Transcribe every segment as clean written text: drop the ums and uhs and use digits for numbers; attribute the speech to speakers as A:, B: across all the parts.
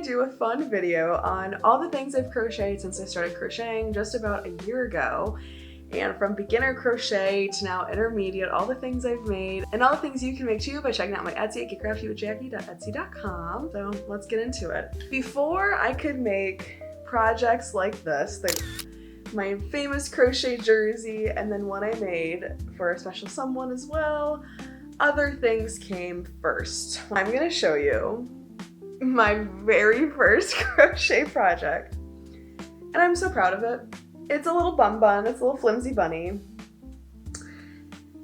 A: do a fun video on all the things I've crocheted since I started crocheting just about a year ago. And from beginner crochet to now intermediate, all the things I've made and all the things you can make too by checking out my Etsy at getcraftywithjackie.etsy.com. So let's get into it. Before I could make projects like this, my famous crochet jersey and then one I made for a special someone as well, other things came first. I'm gonna show you my very first crochet project and I'm so proud of it. It's a little bun, it's a little flimsy bunny.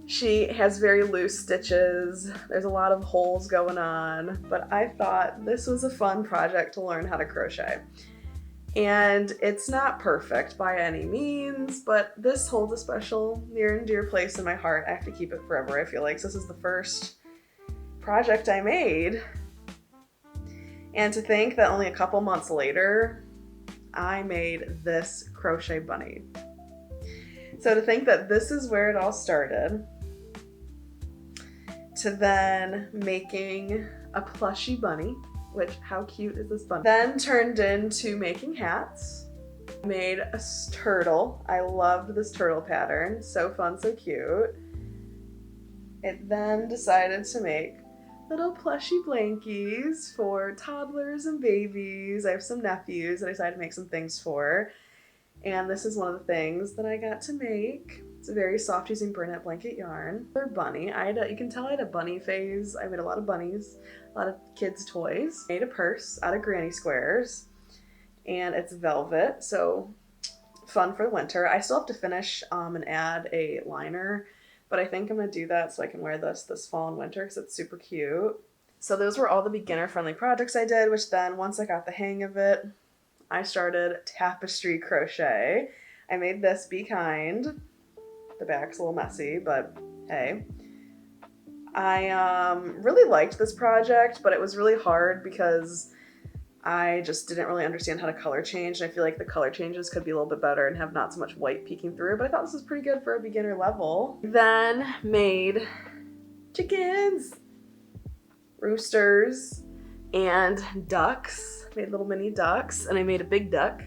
A: She has very loose stitches. There's a lot of holes going on, but I thought this was a fun project to learn how to crochet. And it's not perfect by any means, but this holds a special near and dear place in my heart. I have to keep it forever, I feel like. So this is the first project I made. And to think that only a couple months later, I made this crochet bunny. So to think that this is where it all started, to then making a plushy bunny, which how cute is this bunny? Then turned into making hats. Made a turtle. I loved this turtle pattern. So fun, so cute. It then decided to make little plushy blankies for toddlers and babies. I have some nephews that I decided to make some things for. And this is one of the things that I got to make. It's a very soft using Burnett blanket yarn. Their bunny. You can tell I had a bunny phase. I made a lot of bunnies, a lot of kids' toys. Made a purse out of granny squares. And it's velvet, so fun for the winter. I still have to finish and add a liner, but I think I'm gonna do that so I can wear this fall and winter because it's super cute. So those were all the beginner friendly projects I did, which then once I got the hang of it, I started tapestry crochet. I made this Be Kind. The back's a little messy, but hey. I really liked this project, but it was really hard because I just didn't really understand how to color change. And I feel like the color changes could be a little bit better and have not so much white peeking through, but I thought this was pretty good for a beginner level. Then made chickens, roosters, and ducks. Made little mini ducks, and I made a big duck.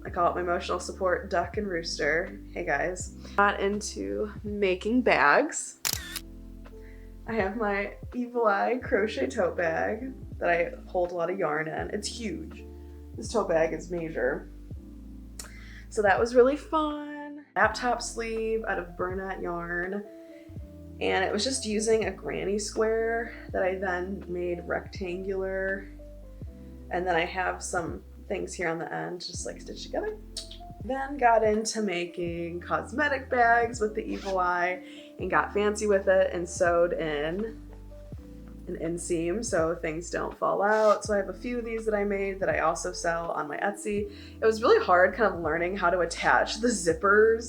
A: I call it my emotional support duck and rooster. Hey guys. Got into making bags. I have my Evil Eye crochet tote bag that I hold a lot of yarn in. It's huge. This tote bag is major. So that was really fun. Laptop sleeve out of Burnett yarn. And it was just using a granny square that I then made rectangular. And then I have some things here on the end just like stitched together. Then got into making cosmetic bags with the Evil Eye and got fancy with it and sewed in an inseam so things don't fall out. So I have a few of these that I made that I also sell on my Etsy. It was really hard kind of learning how to attach the zippers,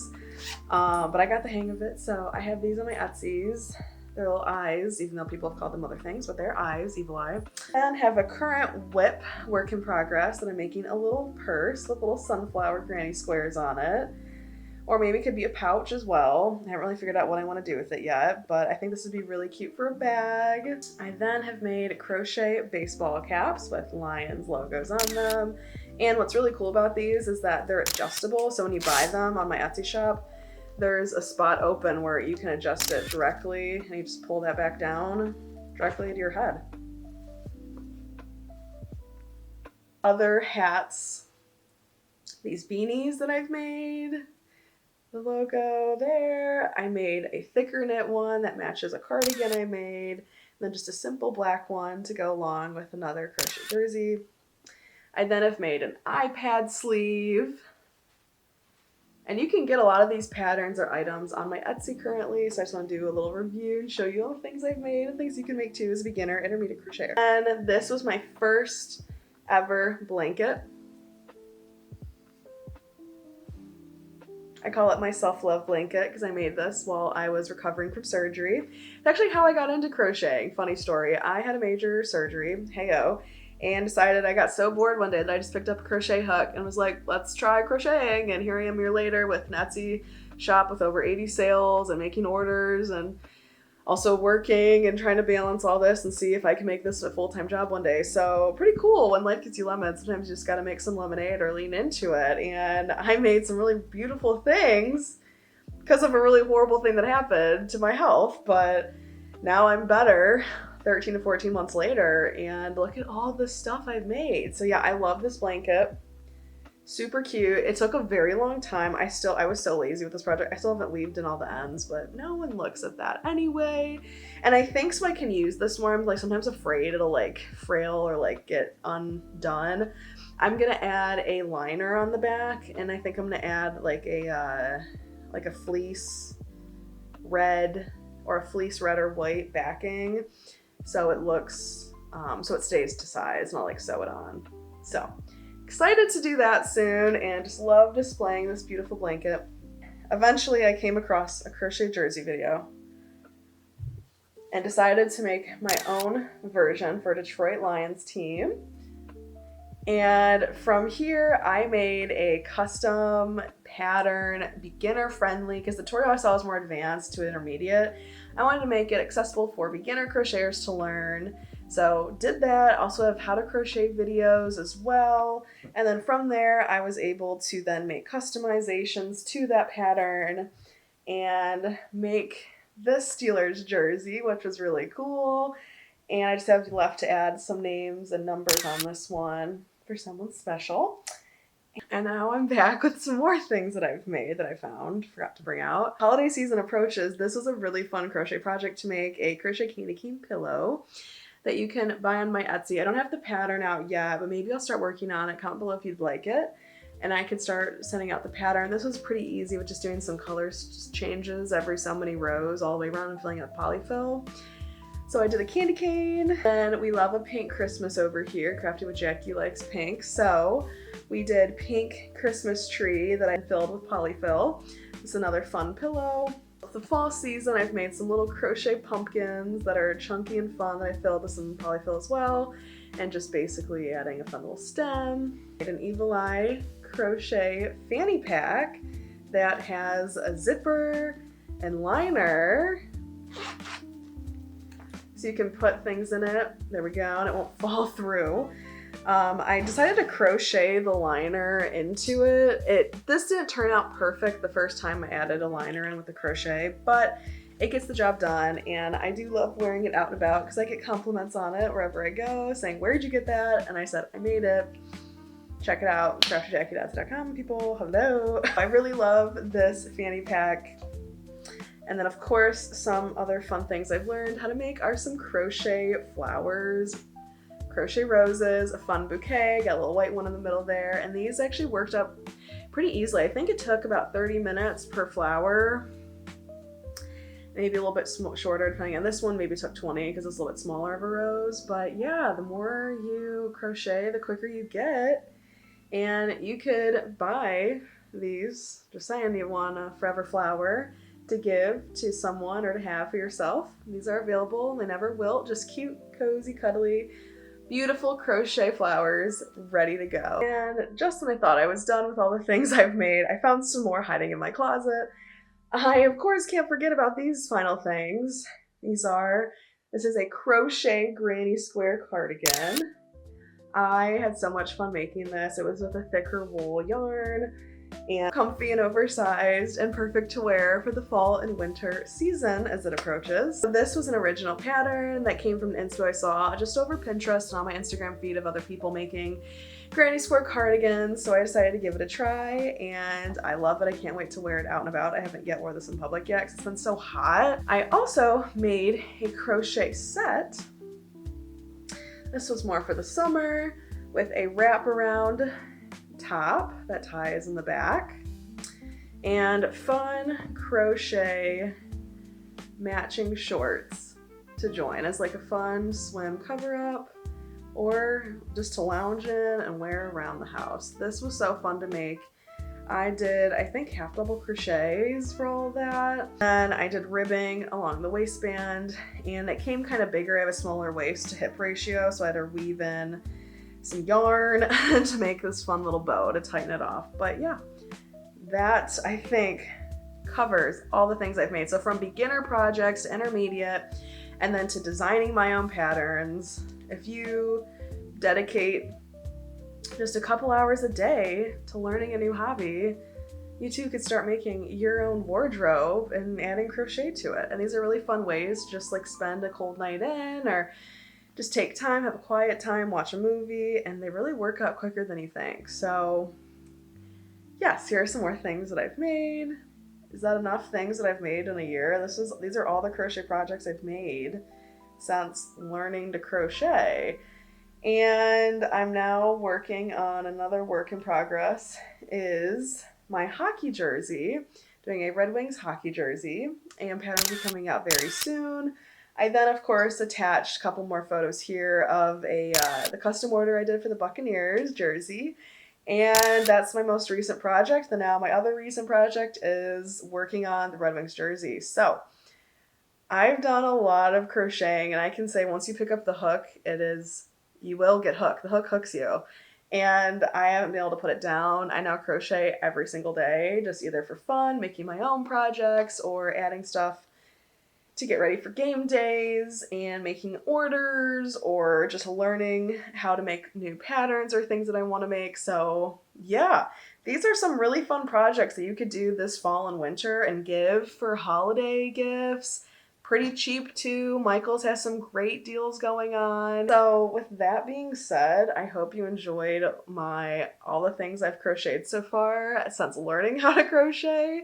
A: but I got the hang of it. So I have these on my Etsys. They're little eyes, even though people have called them other things, but they're eyes, Evil Eye. And have a current whip work in progress that I'm making a little purse with little sunflower granny squares on it. Or maybe it could be a pouch as well. I haven't really figured out what I want to do with it yet, but I think this would be really cute for a bag. I then have made crochet baseball caps with Lions logos on them. And what's really cool about these is that they're adjustable. So when you buy them on my Etsy shop, there's a spot open where you can adjust it directly and you just pull that back down directly to your head. Other hats, these beanies that I've made, the logo there. I made a thicker knit one that matches a cardigan I made, and then just a simple black one to go along with another crochet jersey. I then have made an iPad sleeve. And you can get a lot of these patterns or items on my Etsy currently, so I just want to do a little review and show you all the things I've made and things you can make too as a beginner intermediate crocheter. And this was my first ever blanket. I call it my self-love blanket because I made this while I was recovering from surgery. It's actually how I got into crocheting. Funny story, I had a major surgery, hey-oh, and decided I got so bored one day that I just picked up a crochet hook and was like, let's try crocheting. And here I am a year later with an Etsy shop with over 80 sales and making orders. And also working and trying to balance all this and see if I can make this a full-time job one day. So pretty cool when life gives you lemons. Sometimes you just got to make some lemonade or lean into it. And I made some really beautiful things because of a really horrible thing that happened to my health. But now I'm better 13 to 14 months later, and look at all the stuff I've made. So yeah, I love this blanket. Super cute. It took a very long time. I was so lazy with this project. I still haven't weaved in all the ends, but no one looks at that anyway. And I think so I can use this more. I'm like sometimes afraid it'll like frail or like get undone. I'm gonna add a liner on the back, and I think I'm gonna add like a fleece red or or white backing, so it looks so it stays to size and I'll like sew it on. So excited to do that soon, and just love displaying this beautiful blanket. Eventually I came across a crochet jersey video and decided to make my own version for Detroit Lions team. And from here I made a custom pattern, beginner friendly, because the tutorial I saw was more advanced to intermediate. I wanted to make it accessible for beginner crocheters to learn. So did that. Also have how to crochet videos as well. And then from there, I was able to then make customizations to that pattern and make this Steelers jersey, which was really cool. And I just have left to add some names and numbers on this one for someone special. And now I'm back with some more things that I've made that I forgot to bring out. Holiday season approaches. This was a really fun crochet project to make a crochet candy cane pillow that you can buy on my Etsy. I don't have the pattern out yet, but maybe I'll start working on it. Comment below if you'd like it, and I could start sending out the pattern. This was pretty easy with just doing some color changes every so many rows all the way around and filling out polyfill. So I did a candy cane, and we love a pink Christmas over here. Crafty with Jackie likes pink, so we did pink Christmas tree that I filled with polyfill. This is another fun pillow. The fall season, I've made some little crochet pumpkins that are chunky and fun that I filled with some polyfill as well, and just basically adding a fun little stem. I made an Evil Eye crochet fanny pack that has a zipper and liner, so you can put things in it. There we go, and it won't fall through. I decided to crochet the liner into it. This didn't turn out perfect the first time I added a liner in with the crochet, but it gets the job done, and I do love wearing it out and about because I get compliments on it wherever I go saying, "Where'd you get that?" And I said, "I made it." Check it out, craftyjackie.com, people. Hello. I really love this fanny pack. And then of course, some other fun things I've learned how to make are some crochet flowers, crochet roses, a fun bouquet, got a little white one in the middle there, and these actually worked up pretty easily. I think it took about 30 minutes per flower, maybe a little bit shorter depending on this one, maybe took 20 because it's a little bit smaller of a rose. But yeah, the more you crochet, the quicker you get. And you could buy these, just saying, you want a forever flower to give to someone or to have for yourself. These are available, they never wilt, just cute, cozy, cuddly, beautiful crochet flowers ready to go. And just when I thought I was done with all the things I've made, I found some more hiding in my closet. I of course can't forget about these final things. This is a crochet granny square cardigan. I had so much fun making this. It was with a thicker wool yarn, and comfy and oversized and perfect to wear for the fall and winter season as it approaches. So this was an original pattern that came from an inspo I saw just over Pinterest and on my Instagram feed of other people making granny square cardigans, so I decided to give it a try, and I love it. I can't wait to wear it out and about. I haven't yet worn this in public yet because it's been so hot. I also made a crochet set. This was more for the summer with a wraparound top that ties in the back and fun crochet matching shorts to join as like a fun swim cover up or just to lounge in and wear around the house. This was so fun to make. I did, I think, half double crochets for all of that. And I did ribbing along the waistband, and it came kind of bigger. I have a smaller waist to hip ratio, so I had to weave in some yarn to make this fun little bow to tighten it off. But yeah, that I think covers all the things I've made. So from beginner projects to intermediate, and then to designing my own patterns. If you dedicate just a couple hours a day to learning a new hobby, you too could start making your own wardrobe and adding crochet to it. And these are really fun ways to just like spend a cold night in, or just take time, have a quiet time, watch a movie, and they really work out quicker than you think. So yes, here are some more things that I've made. Is that enough things that I've made in a year? These are all the crochet projects I've made since learning to crochet. And I'm now working on another work in progress, is my hockey jersey, doing a Red Wings hockey jersey, and patterns are coming out very soon. I then, of course, attached a couple more photos here of the custom order I did for the Buccaneers jersey, and that's my most recent project. And now my other recent project is working on the Red Wings jersey. So I've done a lot of crocheting, and I can say once you pick up the hook, you will get hooked. The hook hooks you. And I haven't been able to put it down. I now crochet every single day, just either for fun, making my own projects, or adding stuff to get ready for game days, and making orders, or just learning how to make new patterns or things that I want to make. So yeah, these are some really fun projects that you could do this fall and winter and give for holiday gifts. Pretty cheap too. Michael's has some great deals going on. So with that being said, I hope you enjoyed all the things I've crocheted so far since learning how to crochet.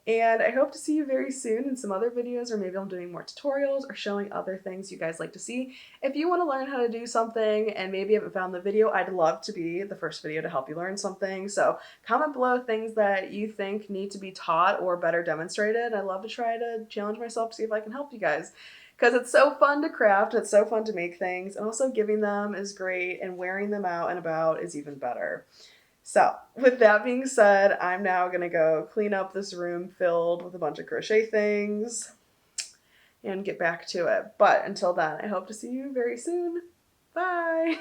A: And I hope to see you very soon in some other videos, or maybe I'm doing more tutorials or showing other things you guys like to see. If you want to learn how to do something and maybe haven't found the video, I'd love to be the first video to help you learn something. So comment below things that you think need to be taught or better demonstrated. I'd love to try to challenge myself to see if I can help you guys, because it's so fun to craft, it's so fun to make things, and also giving them is great, and wearing them out and about is even better. So with that being said, I'm now going to go clean up this room filled with a bunch of crochet things and get back to it. But until then, I hope to see you very soon. Bye!